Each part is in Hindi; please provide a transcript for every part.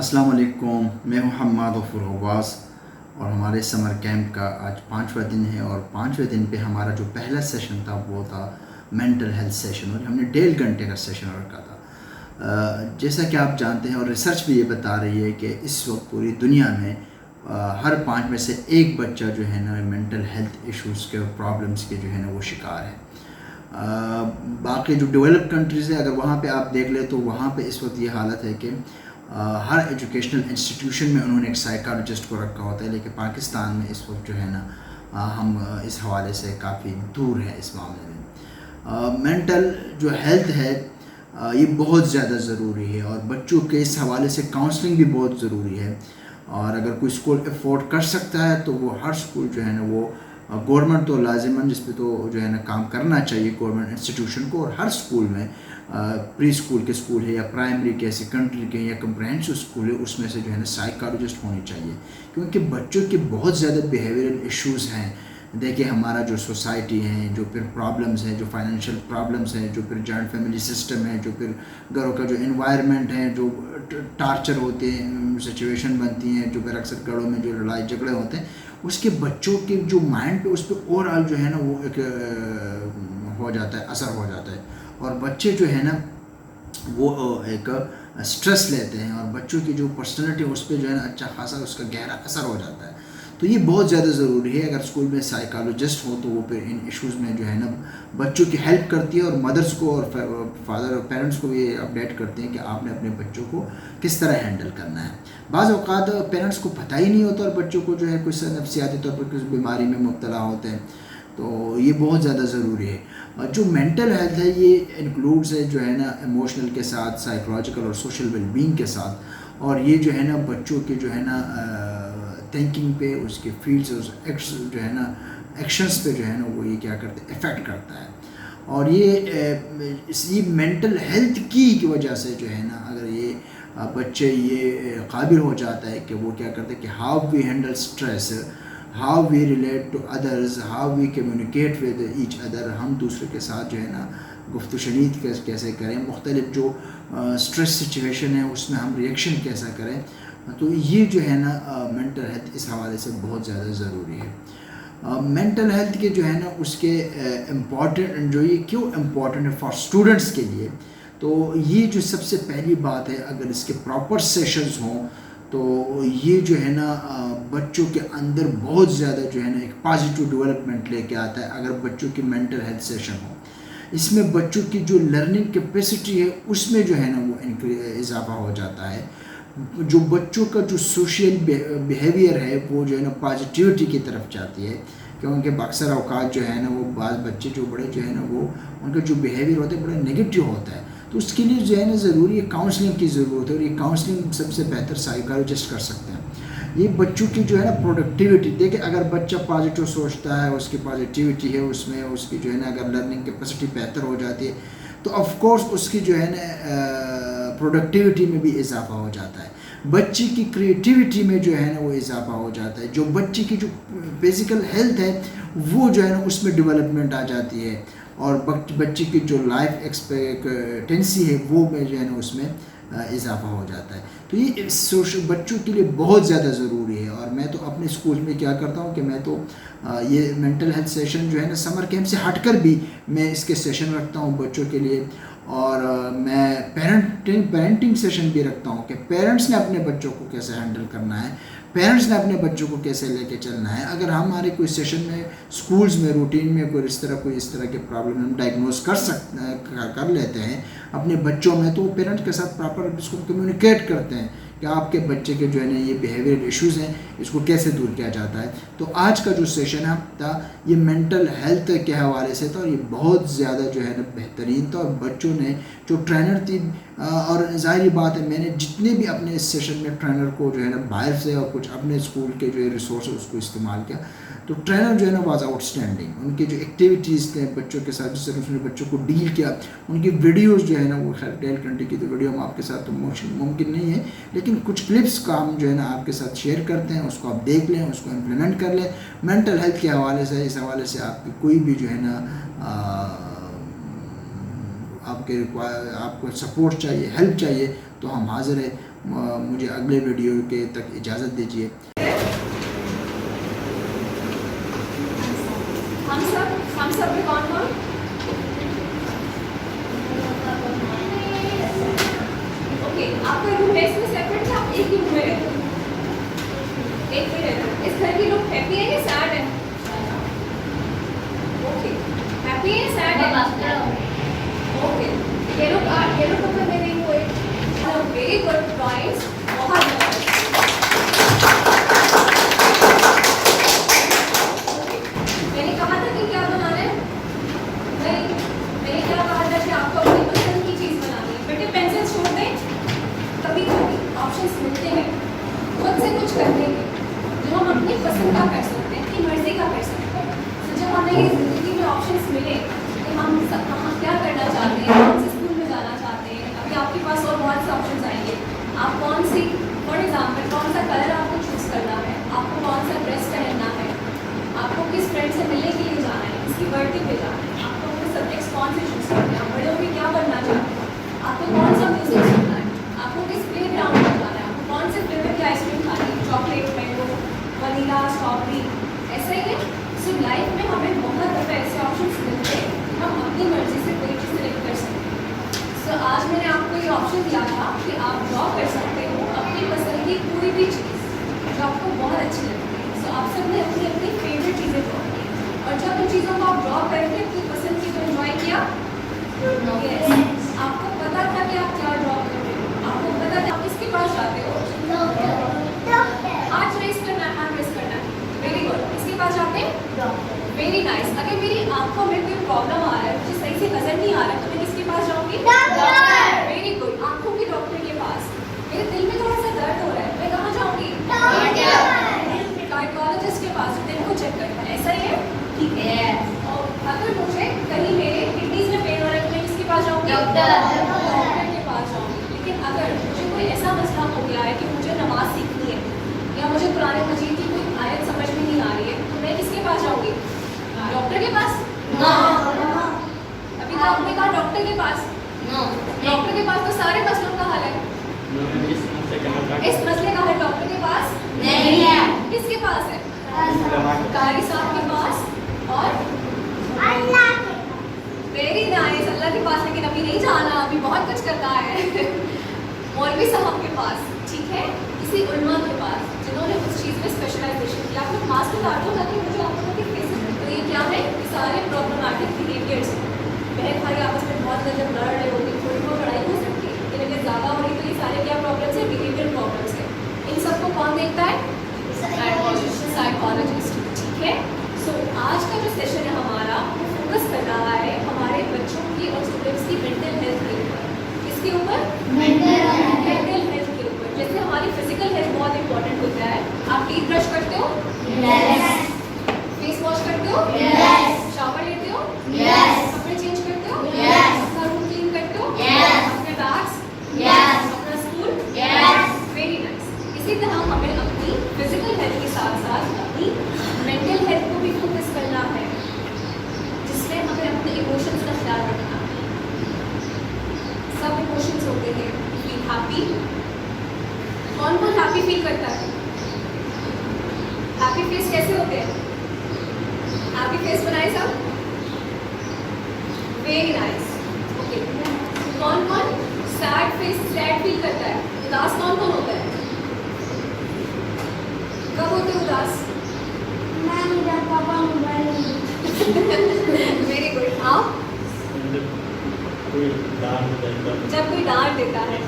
अस्सलाम वालेकुम, मैं हूं हम्माद गफूर अब्बास और हमारे समर कैंप का आज 5वां दिन है। और 5वें दिन पे हमारा जो पहला सेशन था वो था मेंटल हेल्थ सेशन, और हमने 1.5 घंटे का सेशन रखा था। जैसा कि आप जानते हैं और रिसर्च भी ये बता रही है कि इस वक्त पूरी दुनिया में हर 5 में से एक बच्चा जो है ना मेंटल हेल्थ इश्यूज़ के और प्रॉब्लम्स के जो है ना वो शिकार है। बाकी जो डेवलप कंट्रीज़ है, अगर वहाँ पे आप देख ले तो वहाँ पे इस वक्त ये हालत है कि हर एजुकेशनल इंस्टीट्यूशन में उन्होंने एक साइकोलॉजिस्ट को रखा होता है, लेकिन पाकिस्तान में इस वक्त जो है ना हम इस हवाले से काफ़ी दूर हैं इस मामले में। मेंटल जो हेल्थ है ये बहुत ज़्यादा ज़रूरी है, और बच्चों के इस हवाले से काउंसलिंग भी बहुत ज़रूरी है। और अगर कोई स्कूल अफोर्ड कर सकता है तो वो हर स्कूल जो है ना वो गवर्नमेंट तो लाजिमन जिस पे तो जो है ना काम करना चाहिए गवर्नमेंट इंस्टीट्यूशन को, और हर स्कूल में प्री स्कूल के स्कूल है या प्राइमरी के सेकेंडरी के या कम्प्रहेंसिव स्कूल है उसमें से जो है ना साइकोलॉजिस्ट होनी चाहिए, क्योंकि बच्चों के बहुत ज़्यादा बिहेवियरल इश्यूज़ हैं। देखिए हमारा जो सोसाइटी है, जो फिर प्रॉब्लम्स हैं, जो फाइनेंशियल प्रॉब्लम्स हैं, जो फिर जॉइंट फैमिली सिस्टम है, जो फिर घरों का जो एनवायरनमेंट है, जो टार्चर होते हैं, सिचुएशन बनती हैं, जो फिर अक्सर घरों में जो लड़ाई झगड़े होते हैं, उसके बच्चों के जो माइंड पे उस पर ओवरऑल जो है ना वो एक हो जाता है, असर हो जाता है। और बच्चे जो है ना वो एक स्ट्रेस लेते हैं, और बच्चों की जो पर्सनैलिटी उस पर जो है ना अच्छा खासा उसका गहरा असर हो जाता है। तो ये बहुत ज़्यादा ज़रूरी है। अगर स्कूल में साइकोलॉजिस्ट हो तो वो फिर इन इश्यूज़ में जो है ना बच्चों की हेल्प करती है, और मदर्स को और फादर और पेरेंट्स को भी अपडेट करते हैं कि आपने अपने बच्चों को किस तरह हैंडल करना है। बाज़ औक़ात पेरेंट्स को पता ही नहीं होता और बच्चों को जो है कुछ नफसियाती तौर पर कुछ बीमारी में मुब्तला होते हैं, तो ये बहुत ज़्यादा ज़रूरी है। जो मेंटल हेल्थ है ये इंक्लूड्स है जो है ना इमोशनल के साथ, साइकोलॉजिकल और सोशल वेलबींग के साथ, और ये जो है ना बच्चों के जो है ना थिंकिंग पे, उसके फील्ड्स जो है ना एक्शंस पे जो है ना वो ये क्या करते हैं, इफ़ेक्ट करता है। और ये मेंटल हेल्थ की वजह से जो है ना अगर ये बच्चे ये काबिल हो जाता है कि वो क्या करते हैं कि how we handle stress, how we relate to others, how we communicate with each other, हम दूसरे के साथ जो है ना गुफ्तगू शनीद कैसे करें, मुख्तलिफ जो स्ट्रेस सिचुएशन है उसमें हम रिएक्शन कैसा करें, तो ये जो है ना मेंटल हेल्थ इस हवाले से बहुत ज़्यादा ज़रूरी है। मेंटल हेल्थ के जो है ना उसके इम्पॉर्टेंट जो ये क्यों इम्पॉर्टेंट है फॉर स्टूडेंट्स के लिए, तो ये जो सबसे पहली बात है, अगर इसके प्रॉपर सेशंस हों तो ये जो है ना बच्चों के अंदर बहुत ज़्यादा जो है ना एक पॉजिटिव डेवलपमेंट लेके आता है। अगर बच्चों की मेंटल हेल्थ सेशन हो, इसमें बच्चों की जो लर्निंग कैपेसिटी है उसमें जो है ना वो इजाफा हो जाता है। जो बच्चों का जो सोशल बिहेवियर है वो जो है ना पॉजिटिविटी की तरफ जाती है, क्योंकि अक्सर अवकात जो है ना वो बाज़ बच्चे जो बड़े जो है ना वो उनका जो बिहेवियर होता है बड़ा नेगेटिव होता है, तो उसके लिए जो है ना ज़रूरी है काउंसलिंग की ज़रूरत है, और ये काउंसलिंग सबसे बेहतर साइकोलॉजिस्ट कर सकते हैं। ये बच्चों की जो है ना प्रोडक्टिविटी, देखिए अगर बच्चा पॉजिटिव सोचता है, उसकी पॉजिटिविटी है, उसमें उसकी जो है ना अगर लर्निंग कैपेसिटी बेहतर हो जाती है तो ऑफ कोर्स उसकी जो है ना प्रोडक्टिविटी में भी इजाफा हो जाता है, बच्चे की क्रिएटिविटी में जो है ना वो इजाफा हो जाता है, जो बच्चे की जो फिज़िकल हेल्थ है वो जो है ना उसमें डेवलपमेंट आ जाती है, और बच्चे की जो लाइफ एक्सपेक्टेंसी है वो में जो है ना उसमें इजाफा हो जाता है। तो ये सोशल बच्चों के लिए बहुत ज़्यादा ज़रूरी है। और मैं तो अपने स्कूल में क्या करता हूँ कि मैं तो ये मेंटल हेल्थ सेशन जो है ना समर कैंप से हटकर भी मैं इसके सेशन रखता हूँ बच्चों के लिए, और मैं पेरेंटिंग सेशन भी रखता हूँ कि पेरेंट्स ने अपने बच्चों को कैसे हैंडल करना है, पेरेंट्स ने अपने बच्चों को कैसे लेके चलना है। अगर हमारे कोई सेशन में स्कूल्स में रूटीन में कोई इस तरह के प्रॉब्लम हम डायग्नोस कर लेते हैं अपने बच्चों में, तो पेरेंट्स के साथ प्रॉपर इसको कम्युनिकेट करते हैं कि आपके बच्चे के जो है ना ये बिहेवियरल इश्यूज़ हैं, इसको कैसे दूर किया जाता है। तो आज का जो सेशन है था ये मेंटल हेल्थ के हवाले से था, और ये बहुत ज़्यादा जो है ना बेहतरीन था, और बच्चों ने जो ट्रेनर थी और ज़ाहिर बात है मैंने जितने भी अपने इस सेशन में ट्रेनर को जो है ना बाहर से और कुछ अपने स्कूल के जो रिसोर्स है उसको इस्तेमाल किया, तो ट्रेनर जो है ना वाज आउटस्टैंडिंग। उनकी जो एक्टिविटीज़ थे बच्चों के साथ, जिस तरह उसने बच्चों को डील किया, उनकी वीडियोज़ जो है ना वो खैर 1.5 घंटे की तो वीडियो हम आपके साथ तो मुमकिन नहीं है, लेकिन कुछ क्लिप्स का हम जो है ना आपके साथ शेयर करते हैं, उसको आप देख लें, उसको इम्प्लीमेंट कर लें। मेंटल हेल्थ के हवाले से, इस हवाले से आपकी कोई भी जो है ना आपको सपोर्ट चाहिए, हेल्प चाहिए, तो हम हाज़िर है। मुझे अगले वीडियो के तक इजाज़त दीजिए। हम सब में कौन कौन? ओके, आपका रूम है इसमें सेपरेट है, आप एक ही रूम में रहते हो? एक में रहते हो। इस घर के लोग हैप्पी है या सैड है? ओके, हैप्पी है सैड है? ओके, ये लोग तो मैं नहीं कोई वेरी गुड पॉइंट्स, बहुत मैंने कहा था कि क्या बनाना है? नहीं, मैंने क्या कहा था कि आपको अपनी पसंद की चीज़ बनानी है। बेटे पेंसिल छोड़ दें, कभी कभी ऑप्शंस मिलते हैं, खुद से कुछ करने के जो हम अपनी पसंद का कर सकते हैं, अपनी मर्जी का कर सकते हैं। तो जब हमें ये ज़िंदगी में ऑप्शंस मिले कि हम सब कहाँ क्या करना चाहते हैं, कौन से स्कूल में जाना चाहते हैं, अभी आपके पास और बहुत से ऑप्शंस आएंगे। आप कौन सी, फॉर एग्जाम्पल, कौन सा कलर आपको चूज़ करना है, आपको कौन सा ड्रेस पहनना है, आपको किस फ्रेंड से मिलने के लिए जाना है, किसकी बर्थडे पे जाना है, आपको अपने सब्जेक्ट्स कौन से चूज़ करने हैं, बड़े होकर क्या बनना चाहते हैं, आपको कौन सा म्यूजिक सुनना है, आपको किस प्ले ग्राउंड पर जाना है, आपको कौन से फ्लेवर की आइसक्रीम खानी है, चॉकलेट, मैंगो, वनीला, स्ट्रॉबेरी, ऐसा ही है। सो लाइफ में हमें बहुत दफ़े ऐसे ऑप्शंस मिलते हैं कि हम अपनी मर्जी से कोई चीज़ सेलेक्ट कर सकते हैं। सो आज मैंने आपको ये ऑप्शन दिया था कि आप ड्रॉ कर सकते हो अपनी पसंद की कोई भी चीज़ जो आपको बहुत अच्छी लगती है। सो आप सब ने अपनी अपनी फेवरेट चीज़ें ड्रॉ की और जब उन चीज़ों को आप ड्रॉ करके अपनी पसंद की तो एंजॉय किया। Yes. आपको पता था कि आप क्या ड्रॉ कर रहे हो, आपको पता था आप किसके पास जाते हो। आज रेस करना है, आज रेस करना है, वेरी गुड, किसके पास जाते हैं? Very nice. अगर मेरी आंखों में कोई प्रॉब्लम आ रहा है, मुझे सही से नजर नहीं आ रहा है, तो मैं किसके पास जाऊंगी? वेरी गुड, आंखों के डॉक्टर के पास। मेरे दिल में थोड़ा सा दर्द हो रहा है, मैं कहाँ जाऊंगी? कार्डियोलॉजिस्ट के पास, दिल को चेक करता है, ऐसा ही है, ठीक है। और अगर मुझे कहीं मेरे किडनीज में पेन हो रहा है तो मैं किसके पास जाऊंगी? डॉक्टर के पास जाऊंगी। लेकिन अगर मुझे कोई ऐसा मसला हो गया है कि मुझे नमाज सीखनी है या मुझे कुरान मजीद की कोई आयत समझ में नहीं आ रही है तो मैं किसके पास जाऊंगी? डॉक्टर के पास? अभी तो आपने कहा डॉक्टर के पास। डॉक्टर के पास तो सारे मसलों का हल है। इस मसले का हल डॉक्टर के पास नहीं है। किसके पास है? कारी साहब के पास और अल्लाह के। वेरी नाइस, अल्लाह के पास, लेकिन अभी नहीं जाना, अभी बहुत कुछ करना है। मौलवी साहब के पास, ठीक है, किसी उलमा के पास जिन्होंने उस चीज़ में स्पेशलाइजेशन किया। आप लोग मास्क उतार दो ताकि मुझे ऑटोमेटिक फेस। तो ये क्या है? सारे प्रॉब्लमैटिक बिहेवियर्स हैं। बहन भाई आपस में बहुत जब लड़ रहे होते हैं, थोड़ी बहुत लड़ाई हो सकती है, लेकिन अगर ज़्यादा हो रही तो ये सारे क्या प्रॉब्लम्स हैं? बिहेवियर प्रॉब्लम्स हैं। इन सबको कौन देखता है? साइकोलॉजिस्ट, ठीक है। सो आज का जो सेशन है हमारा वो फोकस कर रहा है हमारे बच्चों की और स्टूडेंट्स की मेंटल हेल्थ के ऊपर। किसके ऊपर? मेंटल हेल्थ के ऊपर। जैसे हमारी फिजिकल हेल्थ बहुत इंपॉर्टेंट होता है। आप टीथ ब्रश करते हो? यस। फेस वॉश करते हो? यस। शावर लेते हो? यस। कपड़े चेंज करते हो? यस। अपना रूम क्लीन करते हो? यस। अपने बैग्स? यस। अपना स्कूल? यस। Very nice. इसी तरह हमें अपनी फिजिकल हेल्थ के साथ साथ अपनी मेंटल हेल्थ को भी फोकस करना है, जिसमें हमें अपने इमोशंस का ख्याल रखना है। सब इमोशंस होते हैं। फील हैप्पी, कौन कौन हैप्पी फील करता है? हैप्पी फेस कैसे होते हैं? हैप्पी फेस बनाए सब? Very nice, okay. कौन कौन सैड फेस, सैड फील करता है? उदास कौन कौन होता है? कब होते उदास? पापा मोबाइल। Very good. आप? जब कोई डांट देता है,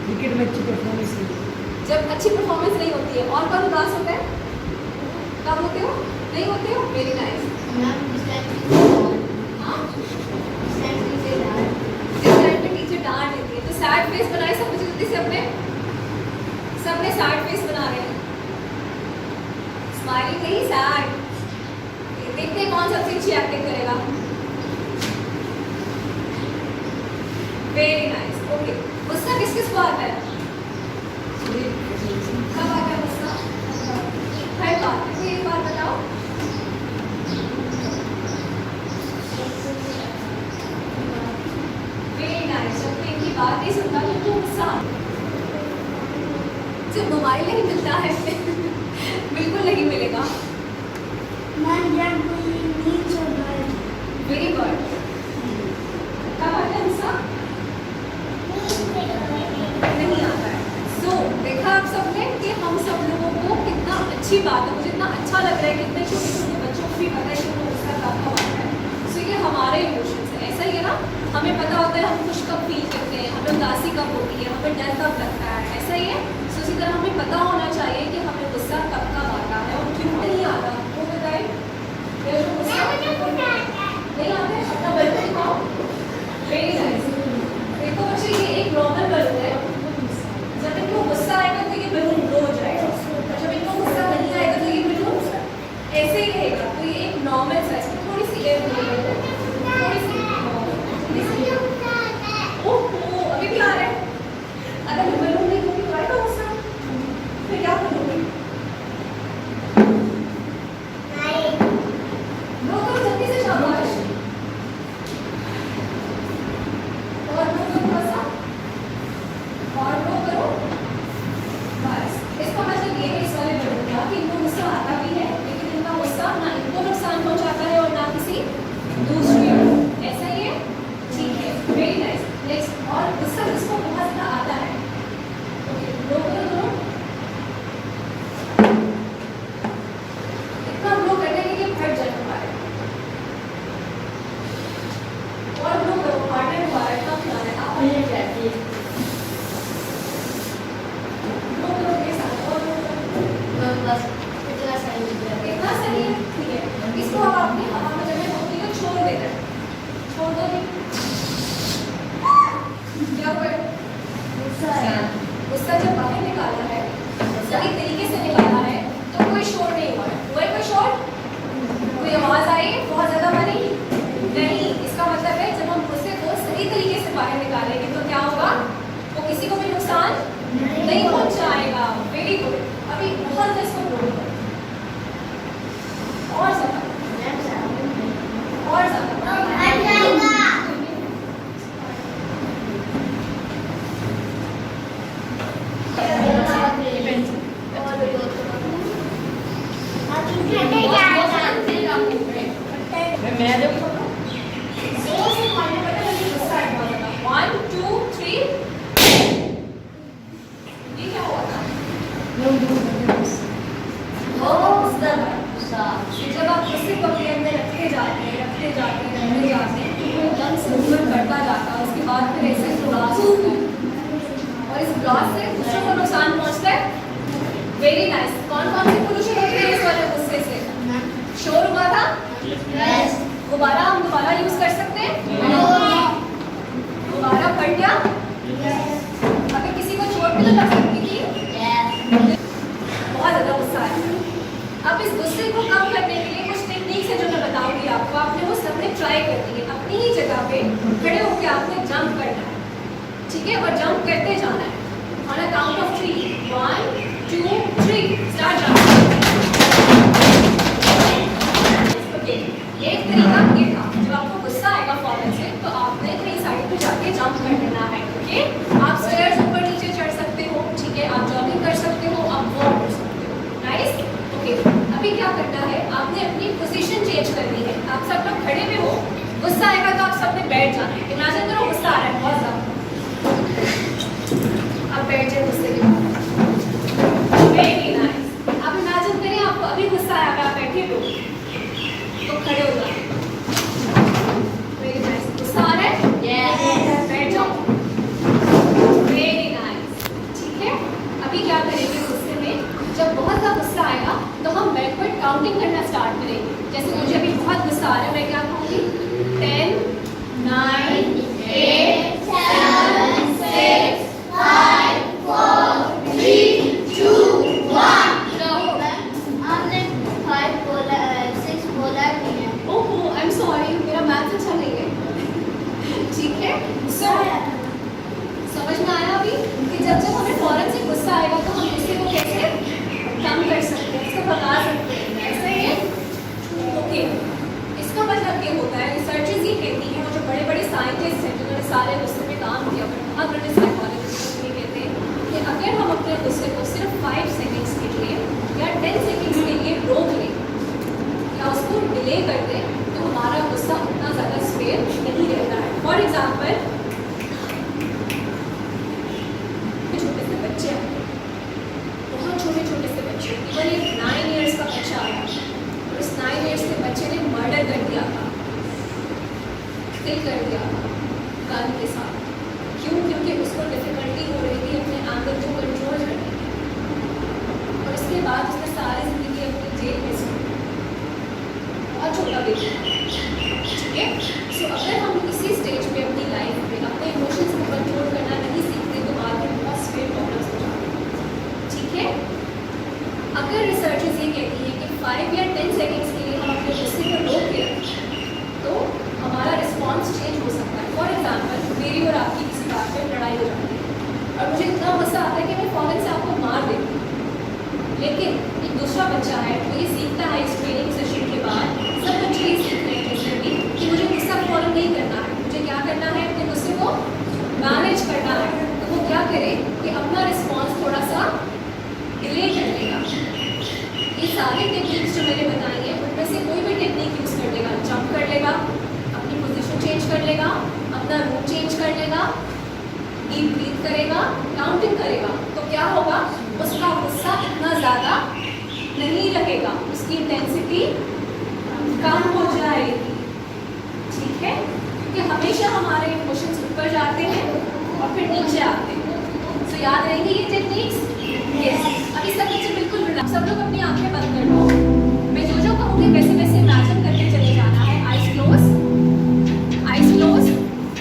क्रिकेट में अच्छी परफॉर्मेंस नहीं, जब अच्छी परफॉर्मेंस नहीं होती है। और कब उदास होता है? कब होते हो? नहीं होते हो? Very nice. टीचर डांट देती है तो सैड फेस बनाए सब कुछ जल्दी से अपने। सबने सैड फेस बना रहे हैं, स्माइलिंग नहीं, सैड। देखते हैं कौन सबसे अच्छी एक्टिंग करेगा। Very nice, okay. गुस्सा किस किस को आता है? कब आता है गुस्सा? हर बात में। कोई एक बात बताओ। Very nice. जब कोई इनकी बात नहीं सुनता तो उनको गुस्सा आता है। सिर्फ मोबाइल नहीं मिलता है बिल्कुल नहीं मिलेगा। Very good. कब आता है गुस्सा? नहीं आता है। सो देखा आप सबने कि हम सब लोगों को कितना अच्छी बात है, मुझे इतना अच्छा लग रहा है कि इतने छोटे छोटे बच्चों को भी पता है कि वो गुस्सा कब कब आता है। सो ये हमारे इमोशंस है, ऐसा ही है ना, हमें पता होता है हम खुश कब फील करते हैं, हमें उदासी कब होती है, हमें डर कब लगता है, ऐसा ही है। सो इसी तरह हमें पता होना चाहिए कि हमें गुस्सा कब कब आता है और क्यों नहीं आता। वो बताए नहीं आते, अपना बलून दिखाओ। Very nice. देखो बच्चे, ये एक नॉर्मल बलून है, जब इनको गुस्सा आएगा तो ये बलून ग्लो हो जाएगा, और जब इनको गुस्सा नहीं आएगा तो ये बलून ऐसे ही रहेगा। तो ये एक नॉर्मल साइज में थोड़ी सी एयर मिलेगी, थोड़ी सी ओहो अभी भी आ रहा है। अगर मैं बलून नहीं दूंगी तो आएगा गुस्सा, फिर क्या करूँगी? लो करो जल्दी से, शाबाश। और लो करो थोड़ा सा, और लो करो, बस। इसका मतलब ये है इस वाले बलून का कि इनको गुस्सा आता भी है, लेकिन इनका गुस्सा ना इनको नुकसान पहुंचाता है और ना किसी दूसरे को। ऐसा ही है, ठीक है, वेरी नाइस। नेक्स्ट, और गुस्सा जिसको बहुत ज़्यादा आता है, ओके लो करो दोनों, इतना लो करने के लिए फट जाए हमारे, और लो करो हार्ड एंड वायर का प्लान है आप ये कहती है। लो करो के साथ, और लो करो बस इतना सही है, इतना सही है, ठीक है। इसको अब आपने हवा में जब होती है छोड़ देना है, छोड़ दो नहीं, क्या हुआ है? गुस्सा जब बाहर निकाला है, सही तरीके से निकाला है, तो कोई शोर नहीं हुआ है। हुआ है कोई शोर? कोई आवाज आई बहुत ज्यादा बनी नहीं? इसका मतलब है जब हम गुस्से को सही तरीके से बाहर निकालेंगे तो क्या होगा? वो किसी को भी नुकसान नहीं पहुंचाएगा। Very good. अभी बहुत ज्यादा इसको बोलो, और ज्यादा, और ज्यादा। मैं जब One, two, three. ये क्या हुआ था? जब आप गुस्से को अपने अंदर रखते जाते हैं तो एकदम से मूवमेंट बढ़ता जाता है, उसके बाद फिर ऐसे ब्लास्ट होता है और इस ब्लास्ट से दूसरों को नुकसान पहुंचता है। Very nice. कौन कौन से पोल्यूशन होते हैं इस वाले गुस्से से? शोर हुआ था? यस। गुब्बारा हम दोबारा यूज कर सकते हैं? गुब्बारा फट गया? यस। अगर किसी को चोट भी तो लग सकती थी? यस। बहुत ज़्यादा गुस्सा है। अब इस गुस्से को कम करने के लिए कुछ टेक्निक्स है जो मैं बताऊंगी आपको, आपने वो सबने ट्राई करनी है। अपनी ही जगह पे खड़े होकर आपने जंप करना है, ठीक है, और जंप करते जाना है। On a count of 3, 1, 2, 3, start jump. एक तरीका ये था, जब आपको गुस्सा आएगा फौरन से तो आपने कहीं साइड पे जाके जंप कर लेना है, ओके। आप स्टेयर्स ऊपर नीचे चढ़ सकते हो, ठीक है, आप जॉगिंग कर सकते हो, आप वॉक कर सकते हो, नाइस, ओके। अभी क्या करना है, आपने अपनी पोजीशन चेंज करनी है। आप सब लोग खड़े में हो, गुस्सा आएगा तो आप सबने बैठ जाना है। इमेजिन करो गुस्सा आ रहा है बहुत ज़्यादा, आप बैठ जाए गुस्से के बाद। Very nice. आप इमेजिन करें आपको अभी गुस्सा आएगा, आप बैठे हो तो खड़े हो जाओ। Very nice. गुस्सा आ रहा है? यस। बैठ जाओ। वेरी नाइस, ठीक है। अभी क्या करेंगे गुस्से में, जब बहुत ज़्यादा गुस्सा आएगा तो हम बैकवर्ड काउंटिंग करना स्टार्ट करेंगे। जैसे मुझे अभी बहुत गुस्सा आ रहा है, मैं क्या कहूँगी? 10, 9, 8, 7, 6, 5, 4, 3, 2, 1। आपने 5 बोला, 6 बोला नहीं है। ओहो, आई एम सॉरी, मेरा मैथ अच्छा नहीं है, ठीक है। सो समझ में आया अभी कि जब हमें फौरन से गुस्सा आएगा तो हम गुस्से को कैसे कम कर सकते हैं, इसको भगा सकते हैं, ऐसा ही है, ओके। इसका मतलब ये होता है, रिसर्चेस ये कहती हैं, और जो बड़े बड़े साइंटिस्ट हैं जिन्होंने सारे गुस्से पे काम किया, बहुत बड़े साइकोलॉजिस्ट ये कहते हैं कि अगर हम अपने गुस्से को सिर्फ 5 सेकेंड्स के लिए या 10 सेकेंड्स के लिए रोक लें या उसको डिले कर दें तो हमारा गुस्सा उतना ज़्यादा स्पेयर नहीं रहता है। फॉर एग्जाम्पल, छोटे से बच्चे आए, बहुत छोटे छोटे से बच्चे, इवन एक 9 ईयर्स का बच्चा आया और उस 9 ईयर्स के बच्चे ने मर्डर कर दिया था, किल कर दिया था गन के साथ। क्यों? क्योंकि उसको डिफिकल्टी हो रही थी अपने एंगर को कंट्रोल करने की, और उसके बाद उसने सारी ज़िंदगी अपनी जेल में स्पेंड, बहुत छोटा बेटा, ठीक है। सो अगर हम किसी स्टेज पे अपनी लाइफ में अपने इमोशंस को कंट्रोल करना नहीं सीखते तो बाद में बहुत स्पेयर प्रॉब्लम्स हो जाते हैं, ठीक है। अगर रिसर्चेस ये कहती है कि 5 या 10 सेकेंड्स के लिए हम अपने गुस्से को रोक के रखें तो हमारा रिस्पॉन्स चेंज हो सकता है। फॉर एग्जाम्पल, मेरी और आपकी किसी बात पे लड़ाई हो जाती है और मुझे इतना गुस्सा आता है कि मैं फ़ौरन से आपको मार देती हूँ, लेकिन एक दूसरा बच्चा है वो ये सीखता है इस ट्रेनिंग सेशन के बाद, सब बच्चे ये सीख रहे हैं जैसे भी कि मुझे गुस्सा फ़ौरन नहीं करना है, मुझे क्या करना है, अपने गुस्से को मैनेज करना है। तो वो क्या करे कि अपना रिस्पॉन्स थोड़ा सा डिले कर लेगा। ये सारी टेक्निक्स जो मैंने बताई हैं उनमें से कोई भी टेक्निक यूज़ कर लेगा, जंप कर लेगा, अपनी पोजीशन चेंज कर लेगा, अपना रूट चेंज कर लेगा, डीप ब्रीथ करेगा, काउंटिंग करेगा, तो क्या होगा, उसका गुस्सा इतना ज़्यादा नहीं लगेगा, उसकी इंटेंसिटी कम हो जाएगी, ठीक है। क्योंकि हमेशा हमारे इमोशंस ऊपर जाते हैं और फिर नीचे आते हैं। तो याद रहेंगी ये टेक्निक्स? यस। अभी सब बच्चे बिल्कुल रिलैक्स, सब लोग अपनी आंखें बंद कर लो। मैं जो जो कहूँगी वैसे वैसे इमेजिन करके चले जाना है। Eyes close, eyes close,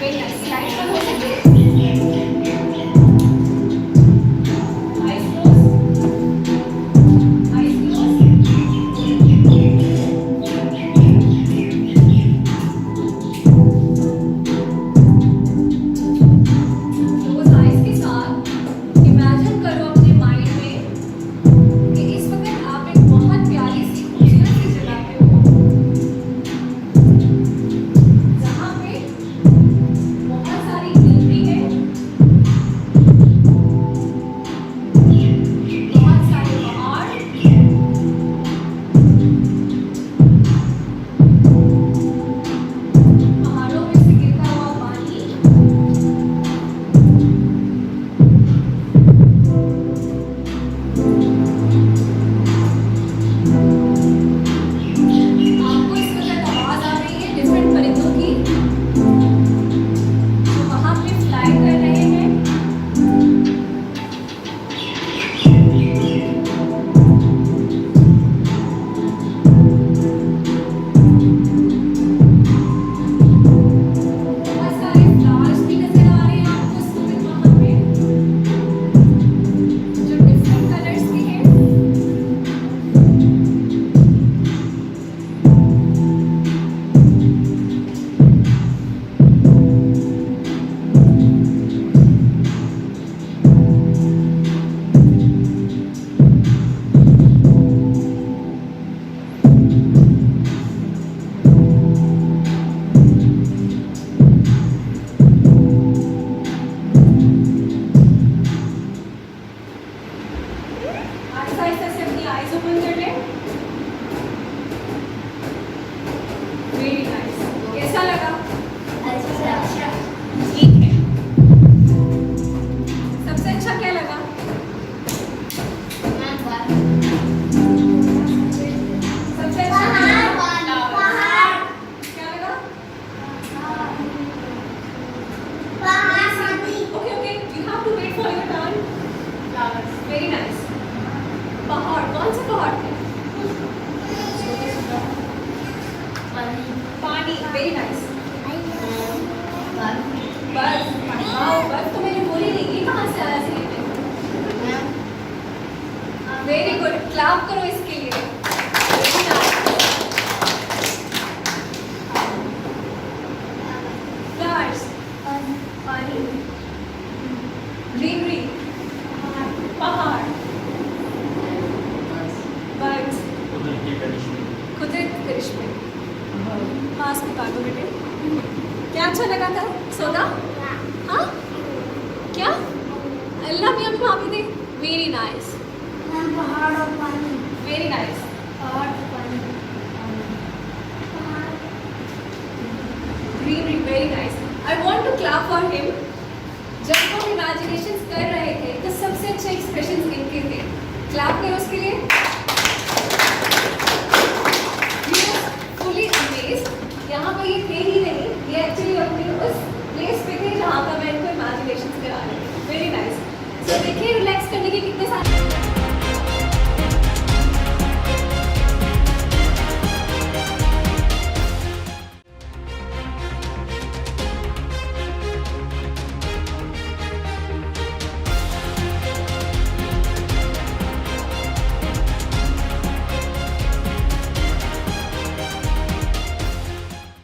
very nice. Light बंद हो सकती है, eyes close, eyes close, close eyes के साथ इमेजिन करो अपने माइंड में कि इस वक्त आप एक बहुत प्यारी सी खूबसूरत सी जगह पे हो, जहाँ पे बहुत सारी ग्रीनरी है, बहुत सारे पहाड़, पहाड़ों में से गिरता हुआ पानी, आपको इस वक्त आवाज़ आ रही है डिफरेंट परिंदों की जो वहाँ पे फ्लाई कर रहे हैं। बहुत सारे फ्लावर्स भी नजर आ रहे हैं आपको इस वक्त वहाँ पे जो डिफरेंट कलर्स के हैं। आहिस्ता आहिस्ता से अपनी आईज ओपन कर ले। Very nice. कैसा लगा? अच्छा, ठीक है। सबसे अच्छा क्या लगा? सबसे अच्छा क्या लगा? Okay okay, you have to wait for your turn. Very nice. पहाड़, कौन सा पहाड़ है? पानी, वेरी नाइस। बर्फ, वाओ, बर्फ तो मैंने बोली नहीं, ये कहाँ से आया सीधे? वेरी गुड, क्लैप करो इसके लिए। Very nice. Flowers, पानी, ग्रीनरी, पहाड़, बर्ड्स, कुदरत के करिश्मे। मास्क उतार दो बेटे। क्या अच्छा लगा था? सोना? हाँ? क्या? अल्लाह मियाँ भी भाभी दे। नाइस, मैम पहाड़ और पानी, वेरी नाइस। पहाड़ और पानी, पहाड़, greenery, very nice. I want to clap for him. जब हम इमेजिनेशन कर रहे थे तो सबसे अच्छे एक्सप्रेशन इनके थे। क्लैप करो उसके लिए।